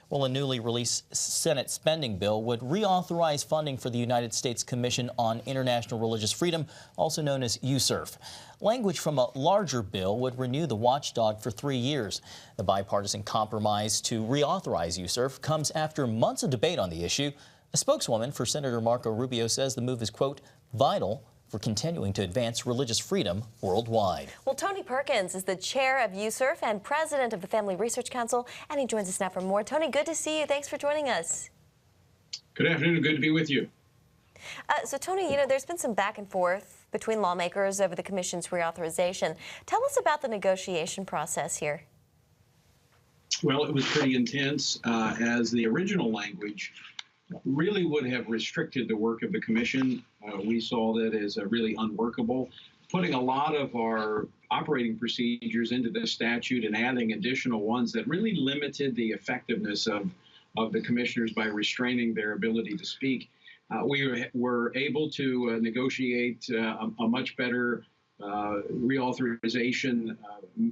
Well, a newly released Senate spending bill would reauthorize funding for the United States Commission on International Religious Freedom, also known as USCIRF. Language from a larger bill would renew the watchdog for 3 years. The bipartisan compromise to reauthorize USCIRF comes after months of debate on the issue. A spokeswoman for Senator Marco Rubio says the move is, quote, vital for continuing to advance religious freedom worldwide. Well, Tony Perkins is the chair of USCIRF and president of the Family Research Council, and he joins us now for more. Tony, good to see you. Thanks for joining us. Good afternoon. Good to be with you. So, Tony, there's been some back and forth between lawmakers over the commission's reauthorization. Tell us about the negotiation process here. Well, it was pretty intense, as the original language really would have restricted the work of the commission. We saw that as really unworkable. Putting a lot of our operating procedures into the statute and adding additional ones that really limited the effectiveness of the commissioners by restraining their ability to speak. We were able to negotiate a much better reauthorization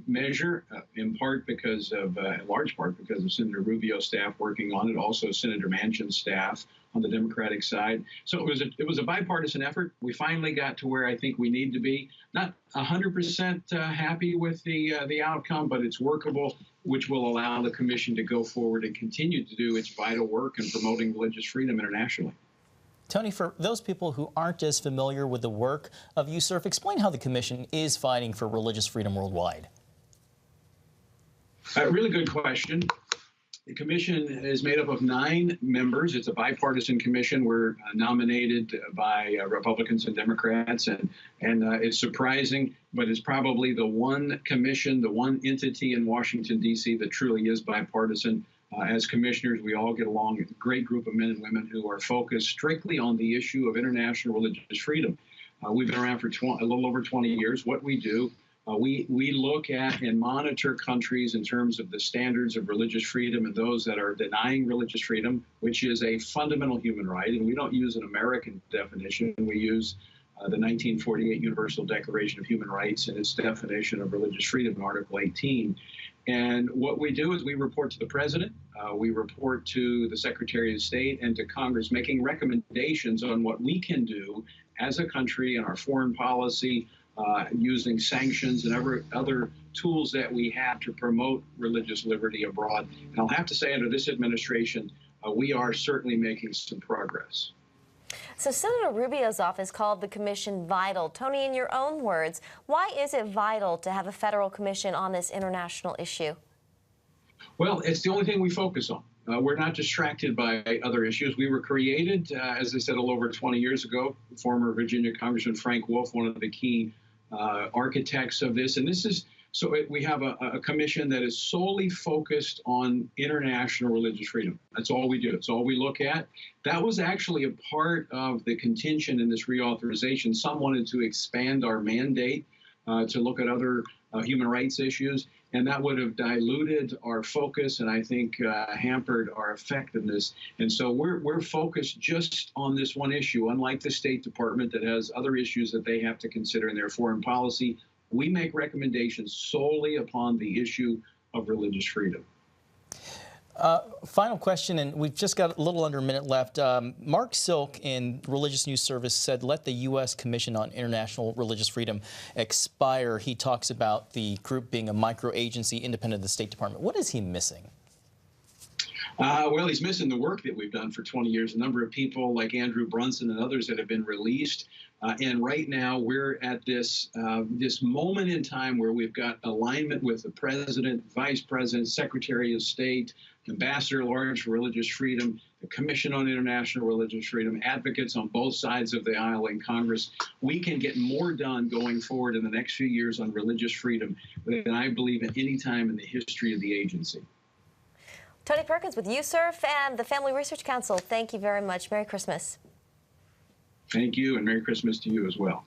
measure, in large part because of Senator Rubio's staff working on it, also Senator Manchin's staff on the Democratic side. So it was a bipartisan effort. We finally got to where I think we need to be. Not 100% happy with the outcome, but it's workable, which will allow the commission to go forward and continue to do its vital work in promoting religious freedom internationally. Tony, for those people who aren't as familiar with the work of USCIRF, explain how the commission is fighting for religious freedom worldwide. Really good question. The commission is made up of 9 members. It's a bipartisan commission. We're nominated by Republicans and Democrats, and it's surprising, but it's probably the one commission, the one entity in Washington, D.C. that truly is bipartisan. As commissioners, we all get along. It's a great group of men and women who are focused strictly on the issue of international religious freedom. We've been around for a little over 20 years. What we do, we look at and monitor countries in terms of the standards of religious freedom and those that are denying religious freedom, which is a fundamental human right. And we don't use an American definition. We use the 1948 Universal Declaration of Human Rights and its definition of religious freedom in Article 18. And what we do is we report to the president, we report to the Secretary of State and to Congress, making recommendations on what we can do as a country in our foreign policy, using sanctions and other tools that we have to promote religious liberty abroad. And I'll have to say, under this administration, we are certainly making some progress. So Senator Rubio's office called the commission vital. Tony, in your own words, why is it vital to have a federal commission on this international issue? Well, it's the only thing we focus on. We're not distracted by other issues. We were created, as I said, a little over 20 years ago. Former Virginia Congressman Frank Wolf, one of the key architects of this. And this is we have a commission that is solely focused on international religious freedom. That's all we do. It's all we look at. That was actually a part of the contention in this reauthorization. Some wanted to expand our mandate to look at other human rights issues, and that would have diluted our focus and I think hampered our effectiveness. And so we're focused just on this one issue, unlike the State Department that has other issues that they have to consider in their foreign policy. We make recommendations solely upon the issue of religious freedom. Final question, and we've just got a little under a minute left. Mark Silk in Religious News Service said, let the U.S. Commission on International Religious Freedom expire. He talks about the group being a micro-agency independent of the State Department. What is he missing? Well, he's missing the work that we've done for 20 years. A number of people like Andrew Brunson and others that have been released. And right now we're at this moment in time where we've got alignment with the president, vice president, secretary of state, ambassador at large for religious freedom, the Commission on International Religious Freedom, advocates on both sides of the aisle in Congress. We can get more done going forward in the next few years on religious freedom than I believe at any time in the history of the agency. Tony Perkins with USCIRF and the Family Research Council, thank you very much. Merry Christmas. Thank you, and Merry Christmas to you as well.